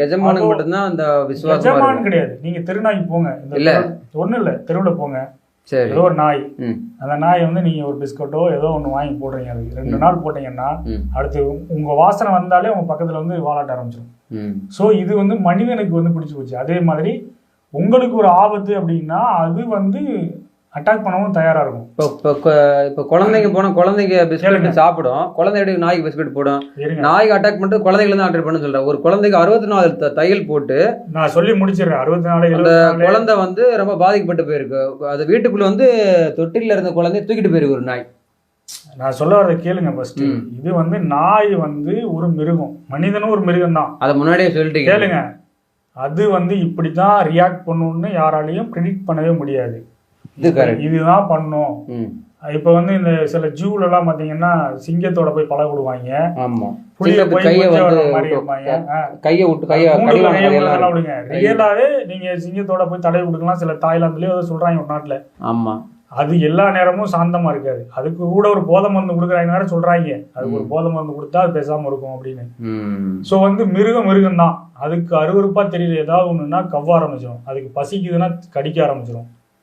எஜமானுக்கு மட்டும்தான் அந்த விசுவாசம். எஜமான் கிடையாது. நீங்க தெருநாய்க்கு போங்க, இல்ல ஒண்ணும் இல்ல, தெருவில் போங்க, ஏதோ ஒரு நாய், அந்த நாய் வந்து நீங்க ஒரு பிஸ்கட்டோ ஏதோ ஒண்ணு வாங்கி போடுறீங்க, அதுக்கு 2 நாள் போட்டீங்கன்னா அடுத்து உங்க வாசனை வந்தாலே உங்க பக்கத்துல வந்து வாலாட்ட ஆரம்பிச்சிடும். ஸோ இது வந்து மனிதனுக்கு வந்து பிடிச்சி போச்சு. அதே மாதிரி உங்களுக்கு ஒரு ஆபத்து அப்படின்னா அது வந்து அட்டாக் பண்ணவும் தயாரா இருக்கும். இப்போ குழந்தைங்க போனா குழந்தைங்க பிஸ்கட் சாப்பிடும், குழந்தைய நாய்க்கு பிஸ்கட் போடும், நாய்க்கு அட்டாக் பண்ணிட்டு குழந்தைகளை தான் அட்டாக் பண்ண சொல்றேன். ஒரு குழந்தைக்கு 64 தையல் போட்டு நான் சொல்லி முடிச்சிடுறேன். 64 அந்த குழந்தை வந்து ரொம்ப பாதிக்கப்பட்டு போயிருக்கு. அது வீட்டுக்குள்ள வந்து தொட்டில இருந்த குழந்தைய தூக்கிட்டு போயிருக்கு ஒரு நாய். நான் சொல்ல வரதை கேளுங்க ஃபர்ஸ்ட். இது வந்து நாய் வந்து ஒரு மிருகம், மனிதனும் ஒரு மிருகம் தான். அதை முன்னாடியே சொல்லிட்டு கேளுங்க. அது வந்து இப்படிதான் ரியாக்ட் பண்ணணும்னு யாராலையும் ப்ரெடிக்ட் பண்ணவே முடியாது. இதுதான் பண்ணும். இப்ப வந்து இந்த சில ஜூல எல்லாம் பாத்தீங்கன்னா சிங்கத்தோட போய் பழக விடுவாங்க, புளிய போய் விடுங்க. ரியலாவே நீங்க சிங்கத்தோட போய் தடை விடுக்கலாம். சில தாய்லாந்துலயே சொல்றாங்க ஒரு நாட்டுல. ஆமா, அது எல்லா நேரமும் சாந்தமா இருக்காது. அதுக்கு கூட ஒரு போதை மருந்து கொடுக்குறாங்க சொல்றாங்க. அதுக்கு ஒரு போதை மருந்து கொடுத்தா அது பேசாம இருக்கும் அப்படின்னு. சோ வந்து மிருகம் தான். அதுக்கு அருவருப்பா தெரியல ஏதாவது ஒண்ணுன்னா கவ்வ ஆரம்பிச்சிடும், அதுக்கு பசிக்குதுன்னா கடிக்க ஆரம்பிச்சிடும்.